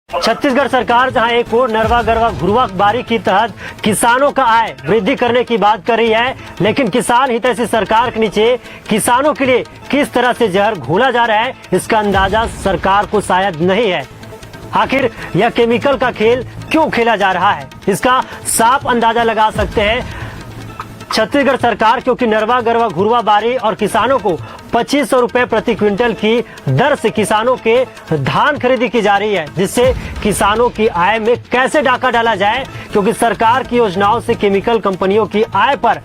छत्तीसगढ़ सरकार जहां एक और नरवा गरवा घुरवा बारी के तहत किसानों का आय वृद्धि करने की बात कर रही है, लेकिन किसान हितैषी सरकार के नीचे किसानों के लिए किस तरह से जहर घोला जा रहा है, इसका अंदाजा सरकार को शायद नहीं है। आखिर यह केमिकल का खेल क्यों खेला जा रहा है, इसका साफ अंदाजा लगा सकते हैं छत्तीसगढ़ सरकार, क्योंकि नरवा गरवा घुरवा बारी और किसानों को 2500 रुपए प्रति क्विंटल की दर से किसानों के धान खरीदी की जा रही है, जिससे किसानों की आय में कैसे डाका डाला जाए, क्योंकि सरकार की योजनाओं से केमिकल कंपनियों की आय पर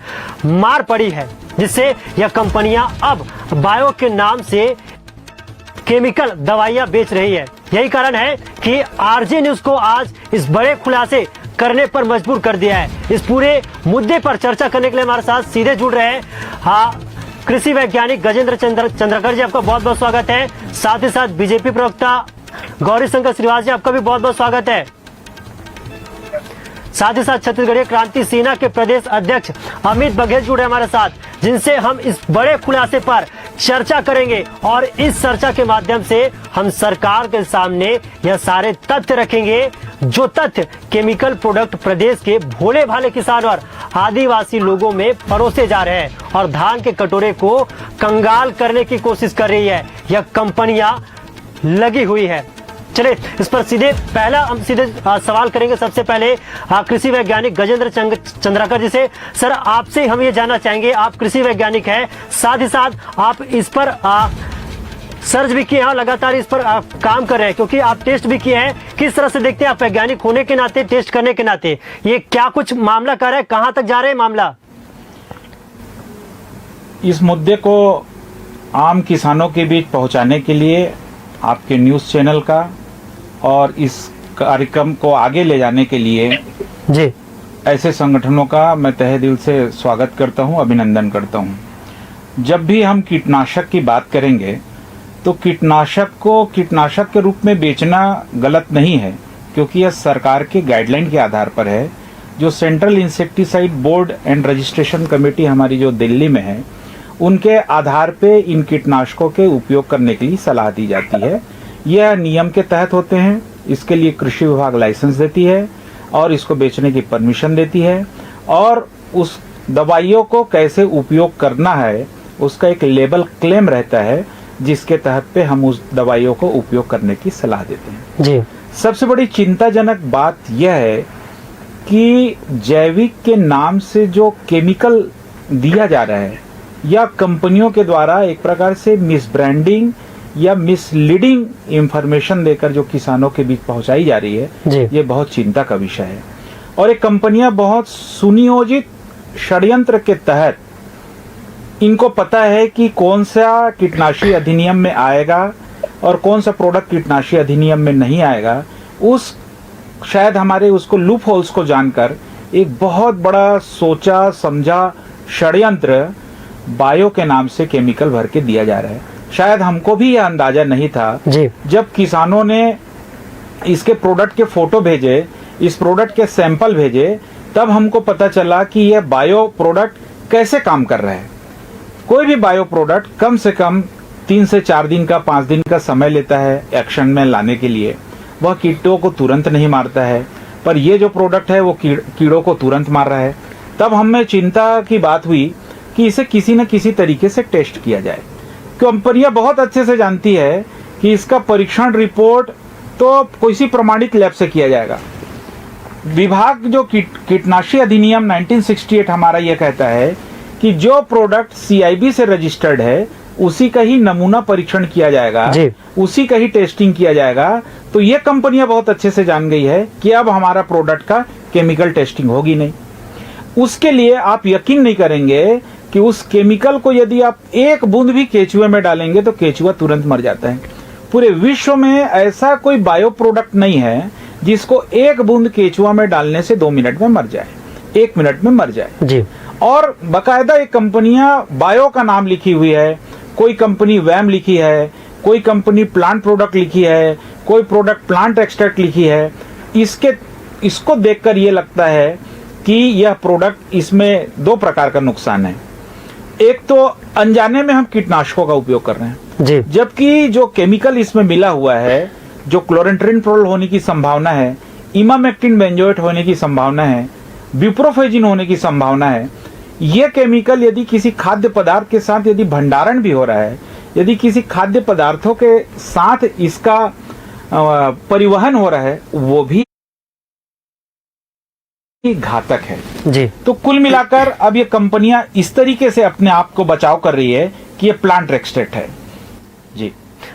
मार पड़ी है, जिससे यह कंपनियां अब बायो के नाम से केमिकल दवाइयां बेच रही है। यही कारण है कि आरजे न्यूज को आज इस बड़े खुलासे करने पर मजबूर कर दिया है। इस पूरे मुद्दे पर चर्चा करने के लिए हमारे साथ सीधे जुड़ रहे हैं कृषि वैज्ञानिक गजेंद्र चंद्रकर जी, आपका बहुत बहुत स्वागत है। साथ ही साथ बीजेपी प्रवक्ता गौरी शंकर श्रीवास जी, आपका भी बहुत बहुत स्वागत है। साथ ही साथ छत्तीसगढ़ीय क्रांति सेना के प्रदेश अध्यक्ष अमित बघेल जुड़े हमारे साथ, जिनसे हम इस बड़े खुलासे पर चर्चा करेंगे और इस चर्चा के माध्यम से हम सरकार के सामने यह सारे तथ्य रखेंगे, जो तथ्य केमिकल प्रोडक्ट प्रदेश के भोले भाले किसान और आदिवासी लोगों में परोसे जा रहे हैं और धान के कटोरे को कंगाल करने की कोशिश कर रही है। यह कंपनियां लगी हुई है। चलिए इस पर हम सीधे सवाल करेंगे। सबसे पहले कृषि वैज्ञानिक गजेंद्र चंद्रकर जी से। सर, आपसे हम ये जानना चाहेंगे, आप कृषि वैज्ञानिक हैं, साथ ही साथ आप इस पर सर्च भी किए हैं, लगातार इस पर काम कर रहे हैं, क्योंकि आप टेस्ट भी किए हैं। किस तरह से देखते हैं आप वैज्ञानिक होने के नाते, टेस्ट करने के नाते, ये क्या कुछ मामला कर रहा है, कहां तक जा रहा है मामला? इस मुद्दे को आम किसानों के बीच पहुंचाने के लिए आपके न्यूज चैनल का और इस कार्यक्रम को आगे ले जाने के लिए जी ऐसे संगठनों का मैं तहे दिल से स्वागत करता हूं, अभिनंदन करता हूं। जब भी हम कीटनाशक की बात करेंगे तो कीटनाशक को कीटनाशक के रूप में बेचना गलत नहीं है, क्योंकि यह सरकार के गाइडलाइन के आधार पर है। जो central insecticide board and registration committee हमारी जो दिल्ली में है, उनके आधार पे इन कीटनाशकों के उपयोग करने के लिए सलाह दी जाती है। यह नियम के तहत होते हैं। इसके लिए कृषि विभाग लाइसेंस देती है और इसको बेचने की परमिशन देती है, और उस दवाइयों को कैसे उपयोग करना है उसका एक लेबल क्लेम रहता है, जिसके तहत पे हम उस दवाइयों को उपयोग करने की सलाह देते हैं। जी सबसे बड़ी चिंताजनक बात यह है कि जैविक के नाम से जो केमिकल दिया जा रहा है या कंपनियों के द्वारा एक प्रकार से मिसब्रांडिंग या मिसलीडिंग इंफॉर्मेशन देकर जो किसानों के बीच पहुंचाई जा रही है, ये बहुत चिंता का विषय है। और ये कंपनियां बहुत सुनियोजित षड्यंत्र के तहत, इनको पता है कि कौन सा कीटनाशी अधिनियम में आएगा और कौन सा प्रोडक्ट कीटनाशी अधिनियम में नहीं आएगा, उस शायद हमारे उसको लूप होल्स को जानकर एक बहुत बड़ा सोचा समझा षड्यंत्र बायो के नाम से केमिकल भर के दिया जा रहा है। शायद हमको भी यह अंदाजा नहीं था जी। जब किसानों ने इसके प्रोडक्ट के फोटो भेजे, इस प्रोडक्ट के सैंपल भेजे, तब हमको पता चला कि यह बायो प्रोडक्ट कैसे काम कर रहा है। कोई भी बायो प्रोडक्ट कम से कम 3 से 4 दिन का 5 दिन का समय लेता है एक्शन में लाने के लिए। वह कीटों को तुरंत नहीं मारता है, पर यह जो प्रोडक्ट है वो कीड़ों को तुरंत मार रहा है। तब हमें चिंता की बात हुई कि इसे किसी न किसी तरीके से टेस्ट किया जाए। कंपनियां बहुत अच्छे से जानती है कि इसका परीक्षण रिपोर्ट तो किसी प्रमाणित लैब से किया जाएगा। विभाग जो कीटनाशी अधिनियम 1968 हमारा यह कहता है कि जो प्रोडक्ट CIB से रजिस्टर्ड है उसी का ही नमूना परीक्षण किया जाएगा, उसी का ही टेस्टिंग किया जाएगा। तो ये कंपनियां बहुत अच्छे से जान गई है कि अब हमारा प्रोडक्ट का केमिकल टेस्टिंग होगी नहीं। उसके लिए आप यकीन नहीं करेंगे कि उस केमिकल को यदि आप एक बूंद भी केचुए में डालेंगे तो केचुआ तुरंत मर जाता है। पूरे विश्व में ऐसा कोई बायो प्रोडक्ट नहीं है जिसको एक बूंद केचुआ में डालने से 2 मिनट में मर जाए, 1 मिनट में मर जाए जी। और बकायदा ये कंपनियां बायो का नाम लिखी हुई है, कोई कंपनी वैम लिखी है, कोई कंपनी प्लांट प्रोडक्ट लिखी है, कोई प्रोडक्ट प्लांट एक्सट्रैक्ट लिखी है। इसको देखकर ये लगता है कि यह प्रोडक्ट, इसमें 2 प्रकार का नुकसान है। एक तो अनजाने में हम कीटनाशकों का उपयोग कर रहे हैं, जबकि जो केमिकल इसमें मिला हुआ है जो क्लोरेंट्रिनप्रोल होने की संभावना है, इमामेक्टिन बेंजोएट होने की संभावना है, ब्यूप्रोफेजिन होने की संभावना है। ये केमिकल यदि किसी खाद्य पदार्थ के साथ यदि भंडारण भी हो रहा है, यदि किसी खाद्य पदार्थों के साथ इसका परिवहन हो रहा है, वो भी घातक है जी। तो कुल मिलाकर अब ये कंपनियां इस तरीके से अपने आप को बचाव कर रही है कि ये प्लांट एक्सट्रैक्ट है। जी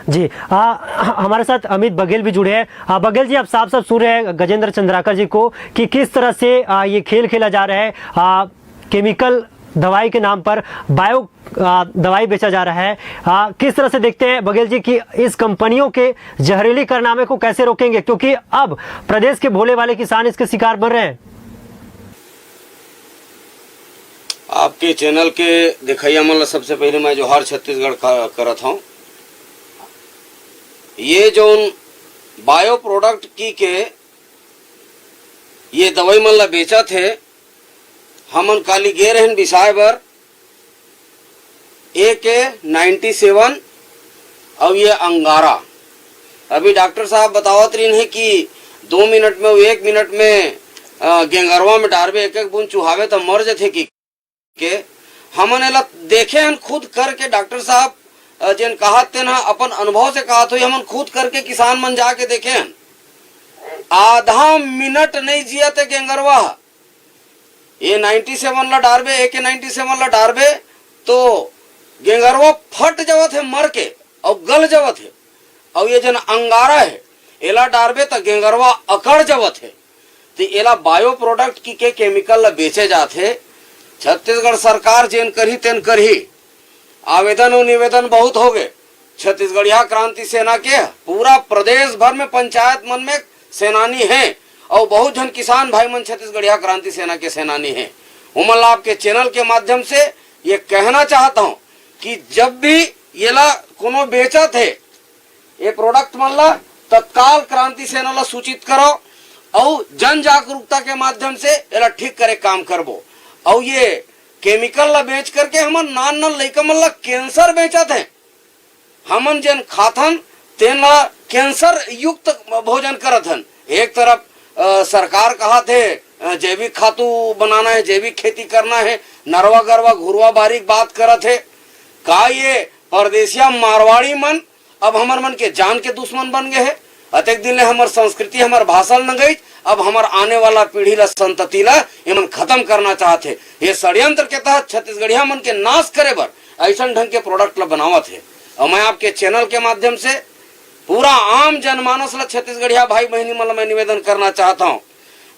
जी। हमारे साथ अमित बघेल भी जुड़े हैं। बघेल जी, आप साफ साफ सुन रहे हैं गजेंद्र चंद्राकर जी को कि किस तरह से ये खेल खेला जा रहा है। केमिकल दवाई के नाम पर बायो दवाई बेचा जा रहा है। किस तरह से देखते हैं बघेल जी कि इस कंपनियों के जहरीली कारनामे को कैसे रोकेंगे, क्योंकि अब प्रदेश के भोले वाले किसान इसके शिकार बन रहे हैं। आपके चैनल के दिखाइया मतलब सबसे पहले मैं जोहार छत्तीसगढ़ करत हूँ। ये जो बायो प्रोडक्ट की के ये दवाई मन ला बेचा थे, हमन काली गे रहन बिसाए बर AK-97 और ये अंगारा। अभी डॉक्टर साहब बतावत रही है कि 2 मिनट में 1 मिनट में गेंगरवा में डारबे एक एक बूंद चुहावे तो मर जाते कि के हमन एला देखे हन खुद करके। डॉक्टर साहब जिन कहा तेन अपन अनुभव से कहा तो हमन खुद करके किसान मन जाके देखे हन, आधा मिनट नहीं जिया थे गेंगरवा। ये 97 ला डारबे, AK-97 ला डारबे तो गेंगरवा फट जावत है मर के और गल जावत है। और ये जन अंगारा है एला डारबे तो गेंगरवा अकड़ जावत है। तो एला बायो प्रोडक्ट की के केमिकल ला बेचे जाते। छत्तीसगढ़ सरकार जेन करही तेन करही, आवेदन और निवेदन बहुत हो गए। छत्तीसगढ़िया क्रांति सेना के पूरा प्रदेश भर में पंचायत मन में सेनानी हैं और बहुत जन किसान भाई मन छत्तीसगढ़िया क्रांति सेना के सेनानी हैं। उमल आपके चैनल के माध्यम से ये कहना चाहता हूँ कि जब भी ये ला कोनो बेचा थे ये प्रोडक्ट मन ला तत्काल क्रांति सेना ला सूचित करो और जन जागरूकता के माध्यम से ये ठीक करे काम करबो। और ये केमिकल ला बेच करके हमन नान नान लइका मन ला कैंसर बेचा थे। हमन जन खाथन तेन ला कैंसर युक्त भोजन करत हन। एक तरफ सरकार कहा थे जैविक खातू बनाना है, जैविक खेती करना है, नरवा गरवा घुरवा बारीक बात करत है। का ये परदेसिया मारवाड़ी मन अब हमर मन के जान के दुश्मन बन गए है। अतेक दिन ले हमर संस्कृति हमर भाषा न गई, अब हमर आने वाला पीढ़ी ला संतति ला एमन खत्म करना चाहते। ये षड्यंत्र के तहत छत्तीसगढ़िया मन के नाश करे बर ऐसा ढंग के प्रोडक्ट ला बनावत है। और मैं आपके चैनल के माध्यम से पूरा आम जनमानस ला छत्तीसगढ़िया भाई बहनी मन ला मैं निवेदन करना चाहता हूँ,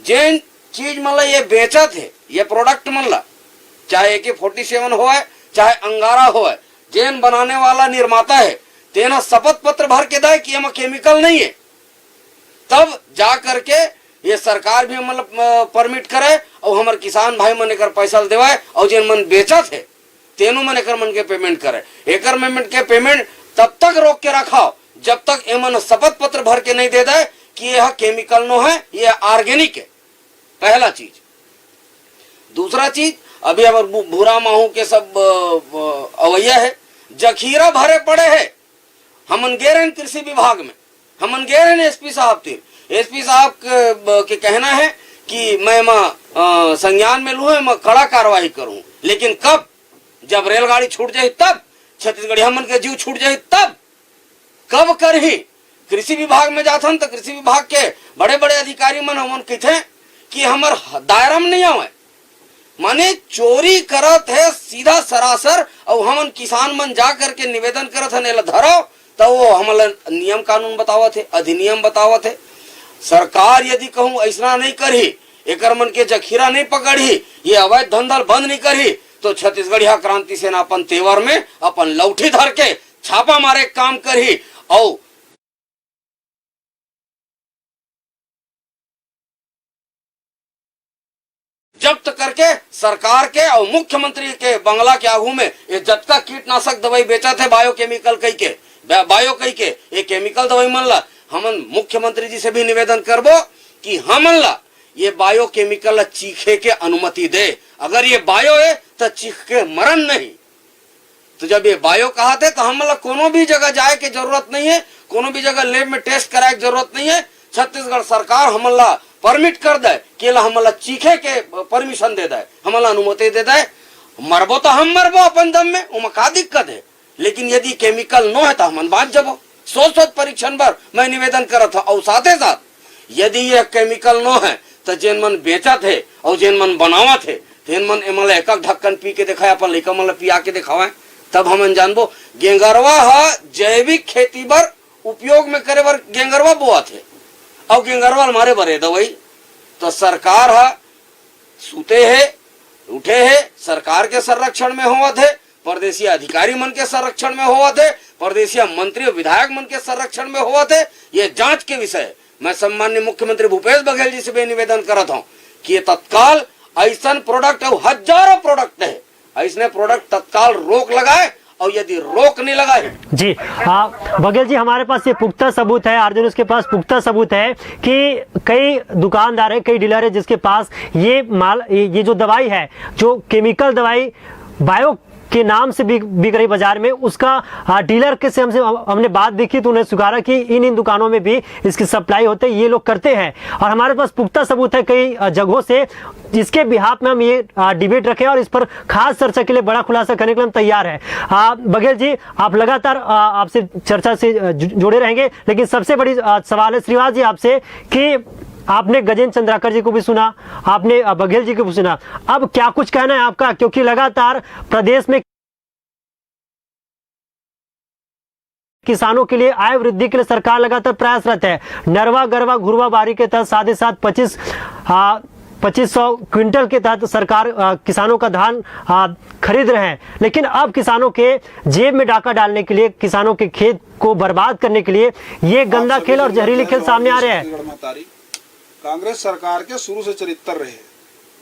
जिन चीज मन ला ये बेचा थे ये प्रोडक्ट मन ला, चाहे AK-47 हो चाहे अंगारा हो, जेन बनाने वाला निर्माता है तेना शपथ पत्र भर के दाए कि एमा केमिकल नहीं है, तब जा करके ये सरकार भी मतलब परमिट करे और हमारे किसान भाई मन एकर पैसा देवाए और जिन मन बेचा थे तेनों मन एकर मन के पेमेंट करे। एकर पेमेंट के पेमेंट तब तक रोक के रखाओ जब तक एमन शपथ पत्र भर के नहीं दे दे कि यह केमिकल नो है, ये ऑर्गेनिक है। पहला चीज। दूसरा चीज, अभी अब भूरा माहू के सब अवैया है, जखीरा भरे पड़े है। हमन गे रहे कृषि विभाग में, हमन गे रहे SP साहब तिर। SP साहब के कहना है कि मैं संज्ञान में लू है, मैं कड़ा कार्रवाई करूं। लेकिन कब? जब रेलगाड़ी छूट जाए तब, छत्तीसगढ़िया मन के जीव छूट जाए तब। कब करही? कृषि विभाग में जाथन तो कृषि विभाग के बड़े बड़े अधिकारी मन हमन कहते कि हमर दायरा में नहीं आवे, माने चोरी करत है सीधा सरासर। और हमन किसान मन जा करके निवेदन करत है नेला धरो तो वो हमला नियम कानून बतावत है, अधिनियम बतावत है। सरकार यदि कहूँ ऐसा नहीं करही, एकर मन के जखीरा नहीं पकड़ी, ये अवैध धंधल बंद नहीं करही, तो छत्तीसगढ़िया क्रांति सेना अपन तेवर में अपन लौठी धर के छापा मारे काम करही और जब्त करके सरकार के और मुख्यमंत्री के बंगला के आगू में ये जब तक कीटनाशक दवाई बेचा थे बायोकेमिकल कही के ये केमिकल दवाई मन ला हमन मुख्यमंत्री जी से भी निवेदन करबो कि हमन ला ये बायोकेमिकल ला चीखे के अनुमति दे। अगर ये बायो है तो चीख के मरण नहीं। तो जब ये बायो कहा थे तो हम मतलब कोनो भी जगह जाए की जरूरत नहीं है, कोनो भी जगह लैब में टेस्ट कराए की जरूरत नहीं है। छत्तीसगढ़ सरकार हमला परमिट कर दे कि हमला चीखे के परमिशन दे दे, हमला अनुमति दे दे। मरबो तो हम मरबो अपन दम में, उमा का दिक्कत है, लेकिन यदि केमिकल न है तो हम बात जबो। सोच परीक्षण पर मैं निवेदन करा था। और साथ साथ यदि ये केमिकल न है तो जेन मन बेचा थे और जेन मन बनावा थे तेन मन एमल एक ढक्कन पी के दिखाए, अपन लइका मन पिया के दिखावा, तब हम जानबो। गेंगरवा जैविक खेती बर उपयोग में करे बर गेंगरवा बोआ थे और गेंगरवा हमारे बरे दवाई। तो सरकार सुते है उठे है, सरकार के संरक्षण में हुआ थे, परदेशी अधिकारी मन के संरक्षण में हुआ थे, परदेशी मंत्री और विधायक मन के संरक्षण में हुआ थे। ये जांच के विषय मैं सम्मान्य मुख्यमंत्री भूपेश बघेल जी से भी निवेदन करता हूँ कि ये तत्काल ऐसा प्रोडक्ट और हजारों प्रोडक्ट है, ऐसे प्रोडक्ट तत्काल रोक लगाए। और यदि रोक नहीं लगाए जी बघेल जी, हमारे पास ये पुख्ता सबूत है, आरजे न्यूज़ के पास पुख्ता सबूत है कि कई दुकानदार है, कई डीलर है जिसके पास ये माल, ये जो दवाई है, जो केमिकल दवाई बायो के नाम से बिक रही बाजार में, उसका डीलर के से हमने बात देखी तो उन्हें स्वीकारा कि इन दुकानों में भी इसकी सप्लाई होते है, ये लोग करते हैं। और हमारे पास पुख्ता सबूत है कई जगहों से, जिसके बिहाफ में हम ये डिबेट रखे और इस पर खास चर्चा के लिए बड़ा खुलासा करने के लिए हम तैयार है। बघेल जी, आप लगातार आपसे चर्चा से जुड़े रहेंगे, लेकिन सबसे बड़ी सवाल है श्रीवास जी आपसे कि आपने गजेंद्र चंद्राकर जी को भी सुना, आपने बघेल जी को भी सुना, अब क्या कुछ कहना है आपका? क्योंकि लगातार प्रदेश में किसानों के लिए आय वृद्धि के लिए सरकार लगातार प्रयासरत है। नरवा गरवा घुरवा बारी के तहत साथ ही साथ 2500 क्विंटल के तहत सरकार किसानों का धान खरीद रहे हैं, लेकिन अब किसानों के जेब में डाका डालने के लिए, किसानों के खेत को बर्बाद करने के लिए ये गंदा खेल और जहरीली खेल सामने आ रहे हैं। कांग्रेस सरकार के शुरू से चरित्र रहे,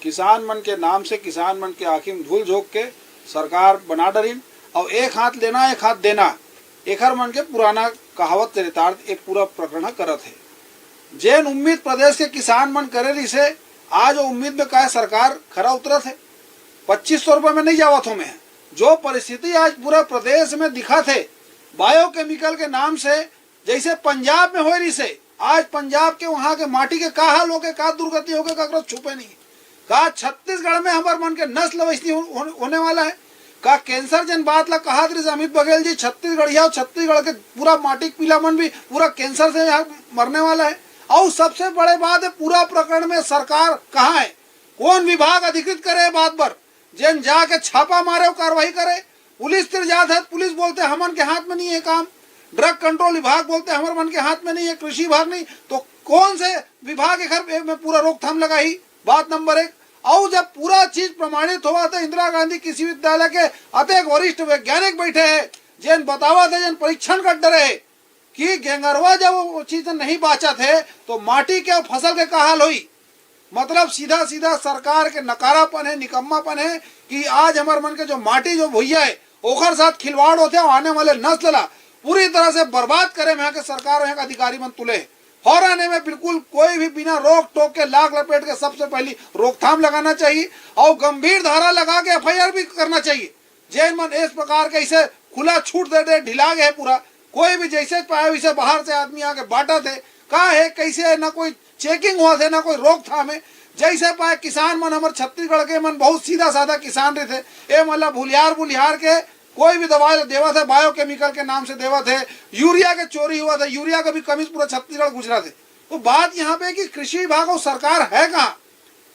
किसान मन के नाम से किसान मन के आँखी में धूल झोंक के सरकार बना डरीन और एक हाथ लेना एक हाथ देना, एक हर मन के पुराना कहावत चरितार्थ एक पूरा प्रकरण करत है। जैन उम्मीद प्रदेश के किसान मन करे से आज वो उम्मीद में कहा सरकार खरा उतरत है। 2500 रुपये में नहीं जावत हो मैं, जो परिस्थिति आज पूरा प्रदेश में दिखा थे बायोकेमिकल के नाम से, जैसे पंजाब में हो रही से, आज पंजाब के वहां के माटी के का हाल हो के, का दुर्गति हो के छुपे नहीं। का छत्तीसगढ़ में हमारे मन के नस्ल वैसी होने वाला है। का कैंसर जन बात ला कहा अमित बघेल जी, छत्तीसगढ़ और छत्तीसगढ़ के पूरा माटी पीला मन भी पूरा कैंसर से यहाँ मरने वाला है। और सबसे बड़े बात है, पूरा प्रकरण में सरकार कहाँ है, कौन विभाग अधिकृत करे बात पर, जन जाके छापा मारे और कार्रवाई करे। पुलिस तिर जात है, पुलिस बोलते हमन के हाथ में नहीं है काम, ड्रग कंट्रोल विभाग बोलते हमारे मन के हाथ में नहीं है, कृषि विभाग नहीं, तो कौन से विभाग घर में पूरा रोकथाम लगाई। बात नंबर 1। और जब पूरा चीज प्रमाणित हुआ तो इंदिरा गांधी कृषि विद्यालय के अनेक वरिष्ठ वैज्ञानिक बैठे हैं, जिन बतावा थे, जिन परीक्षण कर डरे कि गेंगरवा जब वो चीज नहीं बाचा थे तो माटी के और फसल के का हाल हुई। मतलब सीधा सीधा सरकार के नकारापन है, निकम्मापन है कि आज हमारे मन के जो माटी जो भुइया है ओखर साथ खिलवाड़ होते हैं, आने वाले नस्ल ला पूरी तरह से बर्बाद करे। यहाँ के सरकार यहाँ के अधिकारी मन तुले फौरन में बिल्कुल कोई भी बिना रोक टोक के लाख लपेट के सबसे पहली रोकथाम लगाना चाहिए और गंभीर धारा लगा के FIR भी करना चाहिए। जैन मन इस प्रकार के इसे खुला छूट दे दे, ढिला गए पूरा, कोई भी जैसे पाए वैसे बाहर से आदमी आके बांटा थे, कहा है कैसे है, ना कोई चेकिंग हुआ थे ना कोई रोकथाम है। जैसे पाए किसान मन हमारे छत्तीसगढ़ के मन बहुत सीधा साधा किसान रहे थे, ए मतलब भुलियार के कोई भी दवाई देवा थे बायोकेमिकल के नाम से देवा थे, यूरिया के चोरी हुआ था, यूरिया का भी कमी पूरा छत्तीसगढ़ गुजरा थे। तो बात यहाँ पे कि कृषि विभाग और सरकार है कहाँ,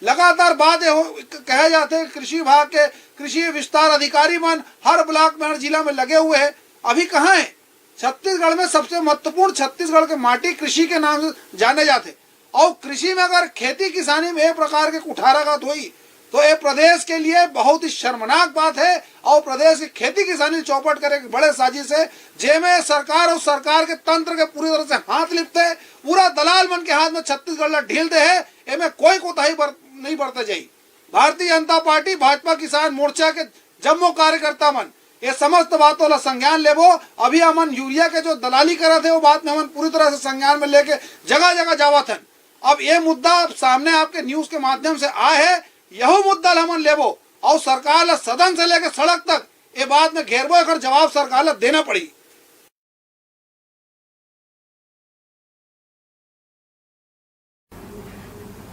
लगातार बात कहे जाते हैं कृषि विभाग के कृषि विस्तार अधिकारी मन हर ब्लॉक में हर जिला में लगे हुए हैं, अभी कहाँ है। छत्तीसगढ़ में सबसे महत्वपूर्ण छत्तीसगढ़ के माटी कृषि के नाम से जाने जाते, और कृषि में अगर खेती किसानी में एक प्रकार के कुठाराघात हुई तो ये प्रदेश के लिए बहुत ही शर्मनाक बात है। और प्रदेश की खेती किसानी चौपट करे बड़े साजिश है, जेमें सरकार और सरकार के तंत्र के पूरी तरह से हाथ लिपते, पूरा दलाल मन के हाथ में छत्तीसगढ़ ढील दे है, एमें कोई कोताही नहीं बरते जाये। भारतीय जनता पार्टी भाजपा किसान मोर्चा के जम्मो कार्यकर्ता मन ये समस्त बातों ला संज्ञान लेबो। अभी हमन यूरिया के जो दलाली करा थे वो बात में हमन पूरी तरह से संज्ञान में लेके जगह जगह जावत है। अब ये मुद्दा सामने आपके न्यूज के माध्यम से आए है, यही मुद्दा हमन लेबो और सरकार ला सदन से लेकर सड़क तक ये बात में घेरबो अगर जवाब सरकार ला देना पड़ी।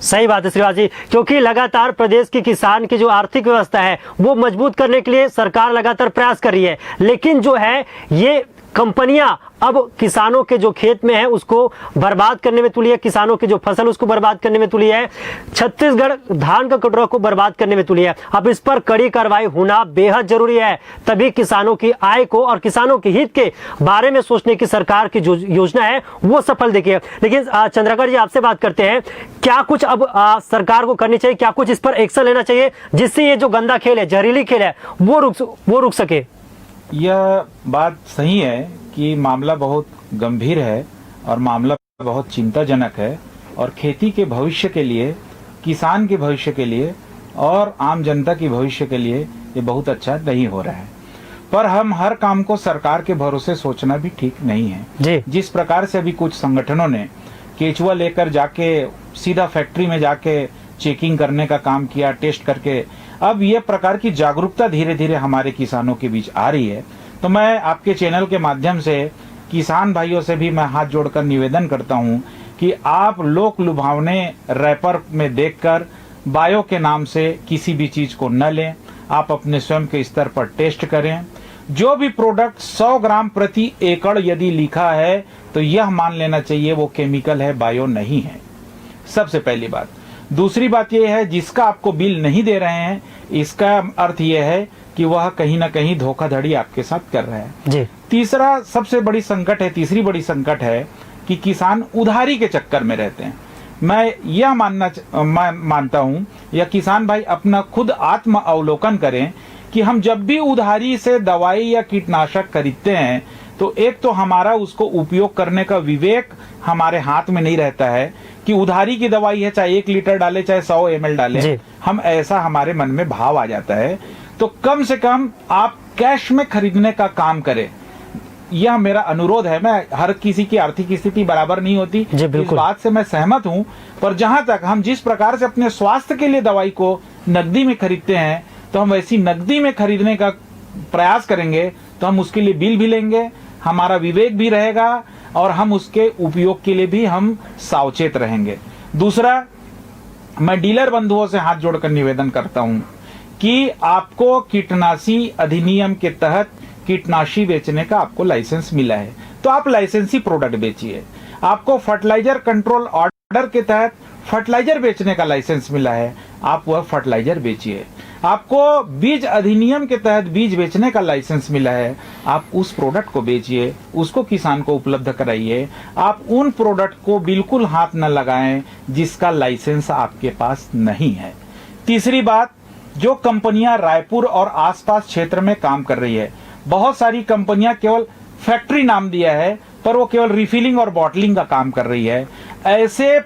सही बात है श्रीवास जी, क्योंकि लगातार प्रदेश की किसान की जो आर्थिक व्यवस्था है वो मजबूत करने के लिए सरकार लगातार प्रयास कर रही है, लेकिन जो है ये कंपनियां अब किसानों के जो खेत में है उसको बर्बाद करने में तुली है, किसानों की जो फसल उसको बर्बाद करने में तुली है, छत्तीसगढ़ धान का कटोरा को बर्बाद करने में तुली है। अब इस पर कड़ी कार्रवाई होना बेहद जरूरी है, तभी किसानों की आय को और किसानों के हित के बारे में सोचने की सरकार की जो योजना है वो सफल देखिए। लेकिन चंद्रकांत जी आपसे बात करते हैं, क्या कुछ अब सरकार को करनी चाहिए, क्या कुछ इस पर एक्शन लेना चाहिए जिससे ये जो गंदा खेल है, जहरीली खेल है वो रुक सके? यह बात सही है कि मामला बहुत गंभीर है और मामला बहुत चिंताजनक है और खेती के भविष्य के लिए, किसान के भविष्य के लिए और आम जनता के भविष्य के लिए ये बहुत अच्छा नहीं हो रहा है। पर हम हर काम को सरकार के भरोसे सोचना भी ठीक नहीं है जी। जिस प्रकार से अभी कुछ संगठनों ने केचुआ लेकर जाके सीधा फैक्ट्री में जाके चेकिंग करने का काम किया, टेस्ट करके, अब ये प्रकार की जागरूकता धीरे धीरे हमारे किसानों के बीच आ रही है। तो मैं आपके चैनल के माध्यम से किसान भाइयों से भी मैं हाथ जोड़कर निवेदन करता हूं कि आप लोक लुभावने रैपर में देखकर बायो के नाम से किसी भी चीज को न लें। आप अपने स्वयं के स्तर पर टेस्ट करें। जो भी प्रोडक्ट 100 ग्राम प्रति एकड़ यदि लिखा है तो यह मान लेना चाहिए वो केमिकल है, बायो नहीं है। सबसे पहली बात। दूसरी बात यह है, जिसका आपको बिल नहीं दे रहे हैं इसका अर्थ यह है कि वह कहीं ना कहीं धोखाधड़ी आपके साथ कर रहा है जी। तीसरा सबसे बड़ी संकट है, तीसरी बड़ी संकट है कि किसान उधारी के चक्कर में रहते हैं। मैं यह मानता हूं या किसान भाई अपना खुद आत्म अवलोकन करें कि हम जब भी उधारी से दवाई या कीटनाशक खरीदते हैं तो एक तो हमारा उसको उपयोग करने का विवेक हमारे हाथ में नहीं रहता है कि उधारी की दवाई है, चाहे 1 लीटर डाले चाहे 100 ml डाले, हम ऐसा हमारे मन में भाव आ जाता है। तो कम से कम आप कैश में खरीदने का काम करें, यह मेरा अनुरोध है। मैं हर किसी की आर्थिक स्थिति बराबर नहीं होती, इस बात से मैं सहमत हूं, पर जहां तक हम जिस प्रकार से अपने स्वास्थ्य के लिए दवाई को नकदी में खरीदते हैं तो हम वैसी नकदी में खरीदने का प्रयास करेंगे तो हम उसके लिए बिल भी लेंगे, हमारा विवेक भी रहेगा और हम उसके उपयोग के लिए भी हम सावचेत रहेंगे। दूसरा, मैं डीलर बंधुओं से हाथ जोड़कर निवेदन करता हूं कि आपको कीटनाशी अधिनियम के तहत कीटनाशी बेचने का आपको लाइसेंस मिला है तो आप लाइसेंसी प्रोडक्ट बेचिए। आपको फर्टिलाइजर कंट्रोल ऑर्डर के तहत फर्टिलाइजर बेचने का लाइसेंस मिला है, आप वह फर्टिलाइजर बेचिए। आपको बीज अधिनियम के तहत बीज बेचने का लाइसेंस मिला है, आप उस प्रोडक्ट को बेचिए, उसको किसान को उपलब्ध कराइए। आप उन प्रोडक्ट को बिल्कुल हाथ न लगाएं जिसका लाइसेंस आपके पास नहीं है। तीसरी बात, जो कंपनियां रायपुर और आसपास क्षेत्र में काम कर रही है, बहुत सारी कंपनियां केवल फैक्ट्री नाम दिया है पर वो केवल रिफिलिंग और बॉटलिंग का काम कर रही है। ऐसे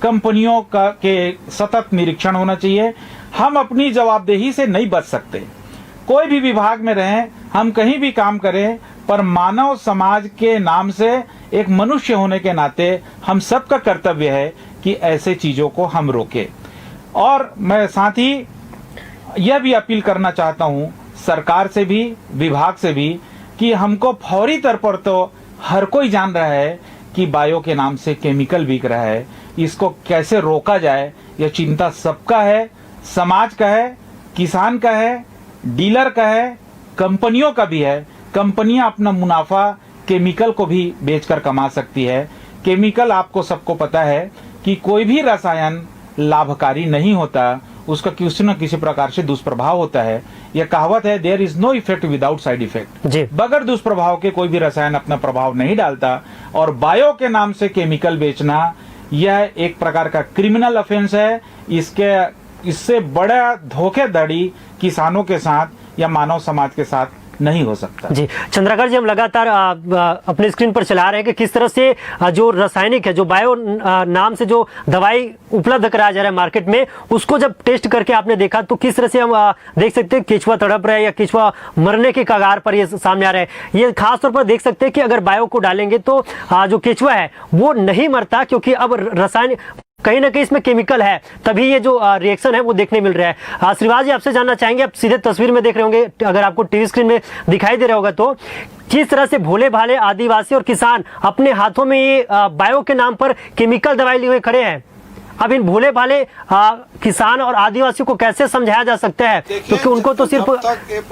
कंपनियों का के सतत निरीक्षण होना चाहिए। हम अपनी जवाबदेही से नहीं बच सकते, कोई भी विभाग में रहें, हम कहीं भी काम करें, पर मानव समाज के नाम से एक मनुष्य होने के नाते हम सबका कर्तव्य है कि ऐसे चीजों को हम रोकें। और मैं साथ ही यह भी अपील करना चाहता हूं सरकार से भी, विभाग से भी, कि हमको फौरी तौर पर तो हर कोई जान रहा है कि बायो के नाम से केमिकल बिक रहा है, इसको कैसे रोका जाए, यह चिंता सबका है, समाज का है, किसान का है, डीलर का है, कंपनियों का भी है। कंपनियां अपना मुनाफा केमिकल को भी बेचकर कमा सकती है। केमिकल, आपको सबको पता है कि कोई भी रसायन लाभकारी नहीं होता, उसका किसी न किसी प्रकार से दुष्प्रभाव होता है। यह कहावत है, there is no effect without side effect. बगैर दुष्प्रभाव के कोई भी रसायन अपना प्रभाव नहीं डालता। और बायो के नाम से केमिकल बेचना यह एक प्रकार का क्रिमिनल ऑफेंस है। इससे बड़ा धोखेधड़ी किसानों के साथ या मानव समाज के साथ नहीं हो सकता। जी चंद्रकांत जी, हम लगातार अपने स्क्रीन पर चला रहे हैं कि किस तरह से जो रासायनिक है, जो बायो नाम से जो दवाई उपलब्ध कराया जा रहा है मार्केट में, उसको जब टेस्ट करके आपने देखा तो किस तरह से हम देख सकते हैं केचुआ तड़प रहा है या केचुआ मरने के कगार पर ये सामने आ रहा है। ये खास तौर पर देख सकते हैं कि अगर बायो को डालेंगे तो जो केचुआ है वो नहीं मरता, क्योंकि अब रासायनिक कहीं ना कहीं इसमें केमिकल है, तभी ये जो रिएक्शन है वो देखने मिल रहा है। श्रीवास जी, आपसे जानना चाहेंगे, आप सीधे तस्वीर में देख रहे होंगे, अगर आपको टीवी स्क्रीन में दिखाई दे रहा होगा तो किस तरह से भोले भाले आदिवासी और किसान अपने हाथों में ये बायो के नाम पर केमिकल दवाई लिए हुए खड़े हैं। अब इन भोले भाले किसान और आदिवासियों को कैसे समझाया जा सकता है, क्योंकि उनको तो सिर्फ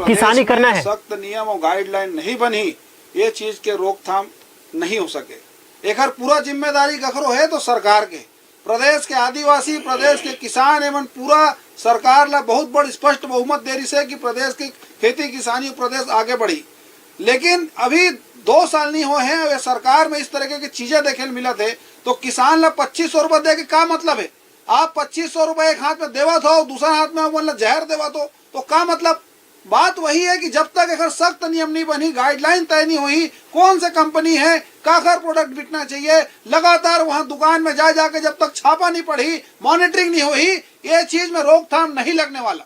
किसानी करना है। सख्त नियम और गाइडलाइन नहीं बनी, ये चीज के रोकथाम नहीं हो सके। एक पूरा जिम्मेदारी कखरो है तो सरकार के, प्रदेश के आदिवासी, प्रदेश के किसान एवं पूरा सरकार ला बहुत बड़ी स्पष्ट बहुमत दे रही है कि प्रदेश की खेती किसानी प्रदेश आगे बढ़ी। लेकिन अभी 2 साल नहीं हुए हैं, वे सरकार में इस तरह की चीजें देखे मिला थे, तो किसान ला 2500 रुपए दे के क्या मतलब है? आप 2500 रुपए एक हाथ में देवा हो, दूसरा हाथ में मतलब जहर देवा तो क्या मतलब? बात वही है कि जब तक अगर सख्त नियम नहीं बनी, गाइडलाइन तय नहीं हुई, कौन से कंपनी है, काकर प्रोडक्ट बिकना चाहिए, लगातार वहां दुकान में जाके जब तक छापा नहीं पड़ी, मॉनिटरिंग नहीं हुई, ये चीज में रोकथाम नहीं लगने वाला।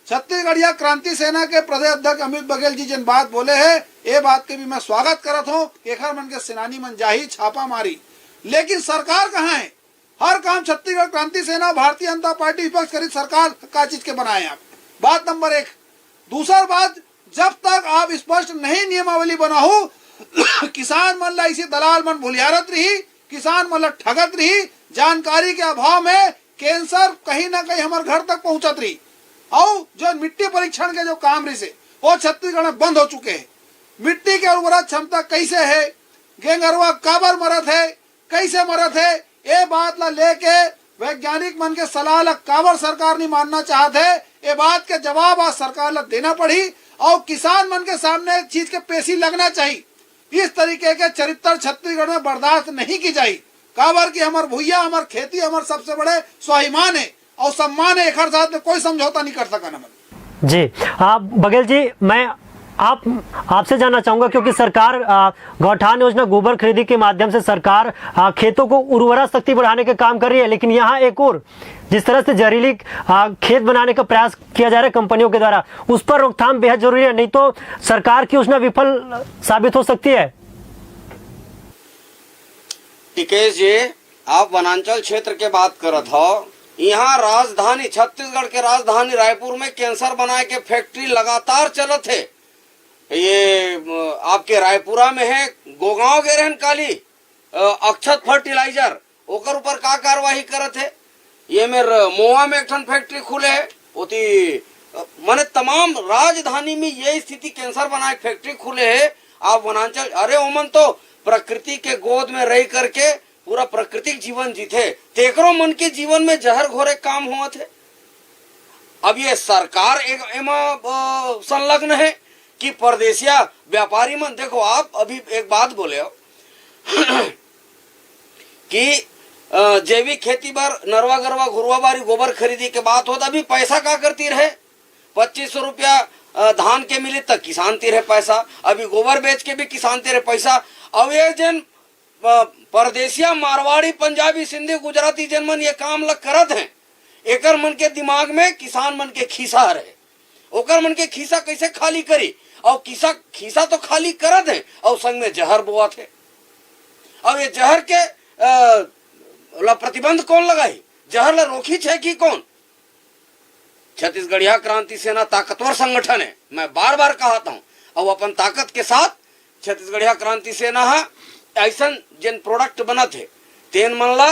छत्तीसगढ़िया क्रांति सेना के प्रदेश अध्यक्ष अमित बघेल जी जिन बात बोले है, ये बात के भी मैं स्वागत करत हूँ। एखर मन के सेनानी मन जाही, छापा मारी, लेकिन सरकार कहाँ है? हर काम छत्तीसगढ़ क्रांति सेना, भारतीय जनता पार्टी विपक्ष करी, सरकार का चीज के बनाए आप। बात नंबर 1। दूसरा बात, जब तक आप स्पष्ट नहीं नियमावली बनाओ, किसान मन ला इसी दलाल मन भुलियारत रही, किसान मन ला ठगत रही, जानकारी के अभाव में कैंसर कहीं ना कहीं हमारे घर तक पहुंचत रही। और जो मिट्टी परीक्षण के जो काम रही से वो छत्तीसगढ़ में बंद हो चुके हैं। मिट्टी के उर्वरक क्षमता कैसे है, गेंगरवा काबर मरत है, कैसे मरत है, ये बात ला लेके वैज्ञानिक मन के सलाह ला काबर सरकार नहीं मानना चाहते, ये बात के जवाब आज सरकार ला देना पड़ी और किसान मन के सामने चीज के पेशी लगना चाहिए। इस तरीके के चरित्र छत्तीसगढ़ में बर्दाश्त नहीं की जाये। काबर की हमार भूया, हमार खेती, हमार सबसे बड़े स्वाभिमान है और सम्मान है, एक साथ में कोई समझौता नहीं कर सका न। जी बघेल जी, मैं आपसे जानना चाहूंगा, क्योंकि सरकार गौठान योजना, गोबर खरीदी के माध्यम से सरकार खेतों को उर्वरा शक्ति बढ़ाने का काम कर रही है, लेकिन यहाँ एक और जिस तरह से जहरीली खेत बनाने का प्रयास किया जा रहा है कंपनियों के द्वारा, उस पर रोकथाम बेहद जरूरी है, नहीं तो सरकार की योजना विफल साबित हो सकती है। टिकेश जी, आप वनांचल क्षेत्र के बात करत हो, यहाँ राजधानी छत्तीसगढ़ के राजधानी रायपुर में कैंसर बनाए के फैक्ट्री लगातार चलत है। ये आपके रायपुरा में है गोगांव गेरहन काली अक्षत फर्टिलाइजर, ओकर ऊपर का कार्यवाही करत है। ये मेरे मोआ में एक ठन फैक्ट्री खुले है, ओती माने तमाम राजधानी में ये स्थिति, कैंसर बनाए फैक्ट्री खुले है। आप वनांचल, अरे ओमन तो प्रकृति के गोद में रह करके पूरा प्राकृतिक जीवन जीते, तेकरो मन के जीवन में जहर घोरे काम हुआ थे। अब ये सरकार एक संलग्न है कि परदेसिया व्यापारी मन, देखो आप अभी एक बात बोले हो कि जैविक खेती पर नरवा गरवा घुरवा बारी गोबर खरीदी के बात हो, अभी पैसा का करती रहे, 2500 रुपया धान के मिले तक किसान तीर है पैसा, अभी गोबर बेच के भी किसान तीर है पैसा। अब ये जन परदेसिया मारवाड़ी पंजाबी सिंधी गुजराती जन मन ये काम लग करत हैं, एकर मन के दिमाग में किसान मन के खीसा रहे, ओकर मन के खीसा कैसे खाली करी, और खीसा तो खाली करत है और संग में जहर बोआ थे। अब ये जहर के प्रतिबंध कौन लगाई, जहर ला रोकी छे कि कौन? छत्तीसगढ़िया क्रांति सेना ताकतवर संगठन है, मैं बार बार कहता हूँ, और अपन ताकत के साथ छत्तीसगढ़िया क्रांति सेना ऐसा जिन प्रोडक्ट बना थे तेन मन ला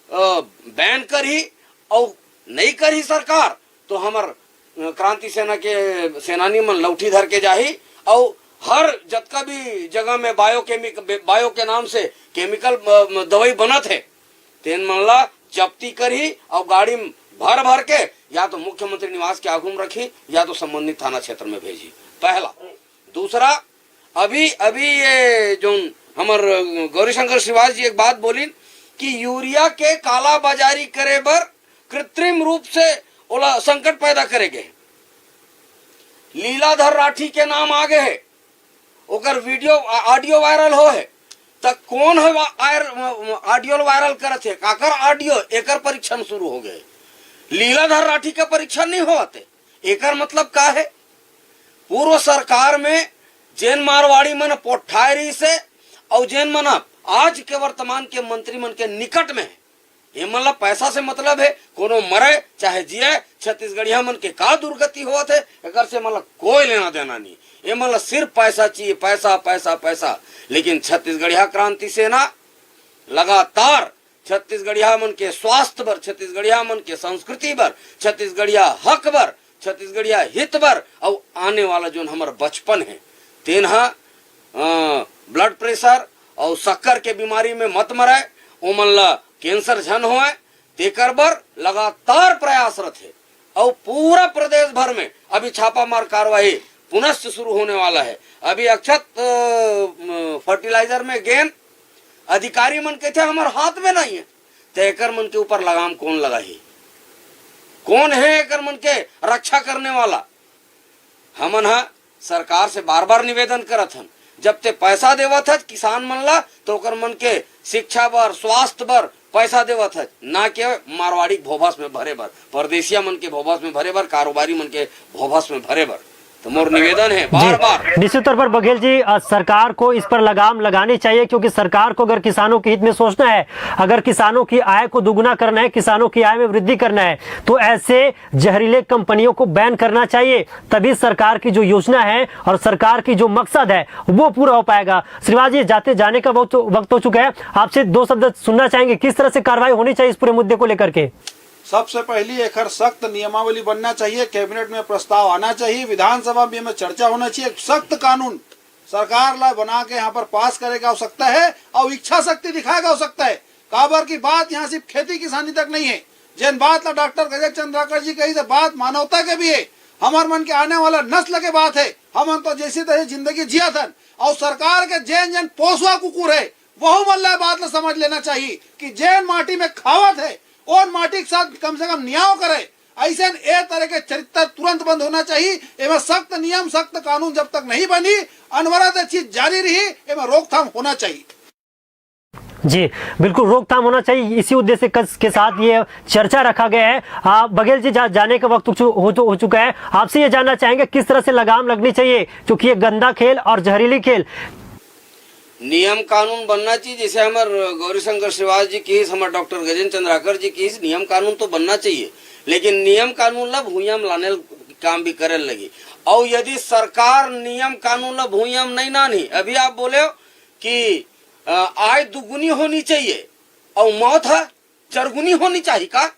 बैन कर ही और नहीं कर ही सरकार, तो हमार क्रांति सेना के सेनानी मन लौठी धर के जाही और हर जतका भी जगह में बायो के नाम से केमिकल दवाई बनत है तेन मन ला जब्ती करी और गाड़ी भर भर के या तो मुख्यमंत्री निवास के आगू में रखी या तो संबंधित थाना क्षेत्र में भेजी, पहला। दूसरा, अभी ये जो हमार गौरीशंकर श्रीवास जी एक बात बोली कि यूरिया के काला बाजारी करे बर कृत्रिम रूप से ओला संकट पैदा करेगे। लीलाधर राठी के नाम आगे है, ओकर वीडियो ऑडियो वायरल हो है, तक कौन है ऑडियो वायरल करत है, काकर ऑडियो, एकर परीक्षण शुरू हो गए। लीलाधर राठी का परीक्षण नहीं होते, एकर मतलब का है? पूर्व सरकार में जैन मारवाड़ी मन पोठायरी से और जैन मन आज के वर्तमान के मंत्री मन के निकट में है, ये मतलब पैसा से मतलब है, कोनो मरे चाहे जिए, छत्तीसगढ़िया मन के का दुर्गति होत है एकर से मतलब कोई लेना देना नहीं। ये मतलब सिर्फ पैसा चाहिए, पैसा पैसा पैसा। लेकिन छत्तीसगढ़िया क्रांति सेना लगातार छत्तीसगढ़िया मन के स्वास्थ्य बर, छत्तीसगढ़िया मन के संस्कृति बर, छत्तीसगढ़िया हक बर, छत्तीसगढ़िया हित बर और आने वाला जो हमारा बचपन है तेनहा ब्लड प्रेशर और शक्कर के बीमारी में मत मरे, ओमन ला कैंसर झन होए तेकर बर लगातार प्रयासरत है। और पूरा प्रदेश भर में अभी छापामार कार्रवाई पुनः शुरू होने वाला है। अभी अक्षत फर्टिलाइजर में गेंद अधिकारी मन के थे हमारे हाथ में नहीं है, तो एकर मन के ऊपर लगाम कौन लगाई, कौन है एकर मन के रक्षा करने वाला। हमन हा सरकार से बार बार निवेदन करत हन, जब ते पैसा देवत है किसान मन ला तो ओकर मन के शिक्षा बर, स्वास्थ्य बर पैसा देवत है, ना के मारवाड़ी भोभास में भरे बर, परदेसिया मन के भोभास में भरे बर, कारोबारी मन के भोभास में भरे बर। तो मोर निवेदन है बार बार निश्चित तौर पर बघेल जी, सरकार को इस पर लगाम लगानी चाहिए, क्योंकि सरकार को अगर किसानों के हित में सोचना है, अगर किसानों की आय को दुगुना करना है, किसानों की आय में वृद्धि करना है, तो ऐसे जहरीले कंपनियों को बैन करना चाहिए। तभी सरकार की जो योजना है और सरकार की जो मकसद है वो पूरा हो पाएगा। श्रीवास जी, जाते जाने का वक्त हो चुका है, आपसे दो शब्द सुनना चाहेंगे, किस तरह से कार्रवाई होनी चाहिए इस पूरे मुद्दे को लेकर के? सबसे पहली एक सख्त नियमावली बनना चाहिए, कैबिनेट में प्रस्ताव आना चाहिए, विधानसभा में चर्चा होना चाहिए, एक सख्त कानून सरकार ला बना के यहाँ पर पास करेगा हो सकता है और इच्छा शक्ति दिखाएगा हो सकता है। काबर की बात यहाँ सिर्फ खेती किसानी तक नहीं है, जिन बात ला डॉक्टर गजेंद्र चंद्राकर जी कही, बात मानवता के भी है, हमारे मन के आने वाला नस्ल के बात है। हम तो जैसी तरह जिंदगी जिया था और सरकार के जैन जैन पोसवा कुकुर है वह मल्ला बात ला समझ लेना चाहिए कि जैन माटी में खावत है और माटी के साथ कम से कम न्याय करे। ऐसे ए तरह के चरित्र तुरंत बंद होना चाहिए। एवं सख्त नियम, सख्त कानून जब तक नहीं बनी, अनवरत चीज जारी रही, एवं रोकथाम होना चाहिए। जी बिल्कुल, रोकथाम होना चाहिए। इसी उद्देश्य के साथ ये चर्चा रखा गया है। बघेल जी, जाने का वक्त हो चुका है, आपसे ये जानना चाहेंगे किस तरह से लगाम लगनी चाहिए, क्योंकि ये गंदा खेल और जहरीली खेल। नियम कानून बनना चाहिए, जैसे हमारे गौरीशंकर श्रीवास जी की, हमारे डॉक्टर गजेंद्र चंद्राकर जी की, नियम कानून तो बनना चाहिए, लेकिन नियम कानून ला भूयम लाने काम भी करे लगी। और यदि सरकार नियम कानून ला भूयम नहीं लानी, अभी आप बोले कि आय दुगुनी होनी चाहिए और मौत है चरगुनी होनी चाहिए का,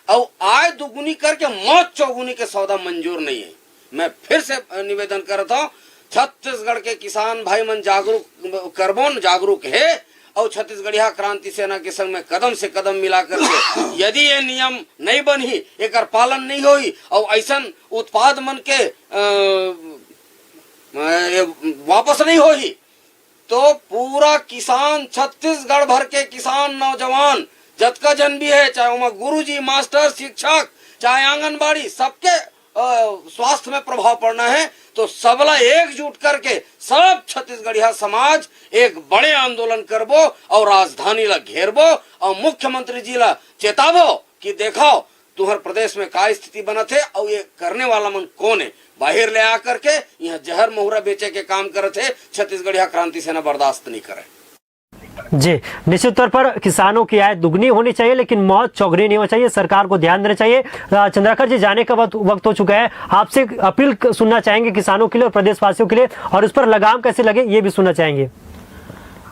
और आय दुगुनी करके मौत चौगुनी के सौदा मंजूर नहीं है। मैं फिर से निवेदन करता हूँ, छत्तीसगढ़ के किसान भाई मन जागरूक करबोन, जागरूक है, और छत्तीसगढ़िया क्रांति सेना के संग में कदम से कदम मिला करके यदि ये नियम नहीं बनी, एक पालन नहीं होई और ऐसा उत्पाद मन के वापस नहीं होई, तो पूरा किसान, छत्तीसगढ़ भर के किसान नौजवान जतका जन भी है, चाहे वहाँ गुरुजी, मास्टर, शिक्षक, चाहे आंगनबाड़ी, सबके स्वास्थ्य में प्रभाव पड़ना है। तो सबला एकजुट करके सब छत्तीसगढ़िया समाज एक बड़े आंदोलन करबो और राजधानी ला घेरबो और मुख्यमंत्री जी ला चेताबो कि देखो तुम्हारे प्रदेश में का स्थिति बनत है और ये करने वाला मन कौन है। बाहर ले आ करके यहाँ जहर मोहरा बेचे के काम करते है, छत्तीसगढ़िया क्रांति सेना बर्दाश्त नहीं करे। जी निश्चित तौर पर किसानों की आय दुगनी होनी चाहिए, लेकिन मौत चौगनी नहीं होनी चाहिए। सरकार को ध्यान देना चाहिए। चंद्राकर जी, जाने का वक्त हो चुका है, आपसे अपील सुनना चाहेंगे किसानों के लिए और प्रदेशवासियों के लिए, और इस पर लगाम कैसे लगे ये भी सुनना चाहेंगे।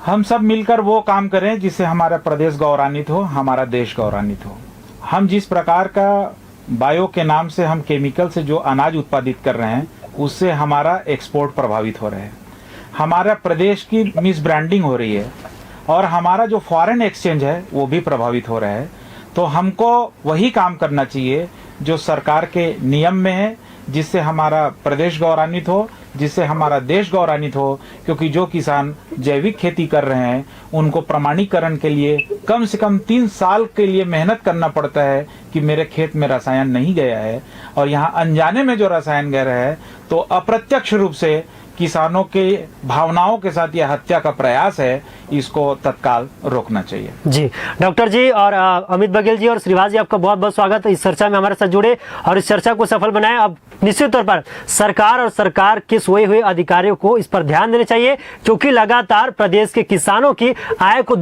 हम सब मिलकर वो काम करें जिससे हमारा प्रदेश गौरवान्वित हो, हमारा देश गौरवान्वित हो। हम जिस प्रकार का बायो के नाम से हम केमिकल से जो अनाज उत्पादित कर रहे हैं, उससे हमारा एक्सपोर्ट प्रभावित हो रहा है, हमारा प्रदेश की मिस ब्रांडिंग हो रही है और हमारा जो फॉरेन एक्सचेंज है वो भी प्रभावित हो रहा है। तो हमको वही काम करना चाहिए जो सरकार के नियम में है, जिससे हमारा प्रदेश गौरवान्वित हो, जिससे हमारा देश गौरवान्वित हो। क्योंकि जो किसान जैविक खेती कर रहे हैं उनको प्रमाणीकरण के लिए कम से कम 3 साल के लिए मेहनत करना पड़ता है कि मेरे खेत में रसायन नहीं गया है, और यहाँ अनजाने में जो रसायन गया है तो अप्रत्यक्ष रूप से किसानों के भावनाओं के साथ यह हत्या का प्रयास है, इसको तत्काल रोकना चाहिए। जी डॉक्टर जी और अमित बघेल जी और श्रीवास जी, आपका बहुत बहुत स्वागत है, इस चर्चा में हमारे साथ जुड़े और इस चर्चा को सफल बनाए। अब निश्चित तौर पर सरकार और सरकार के सोए हुए अधिकारियों को इस पर ध्यान देना चाहिए, क्योंकि लगातार प्रदेश के किसानों की आय को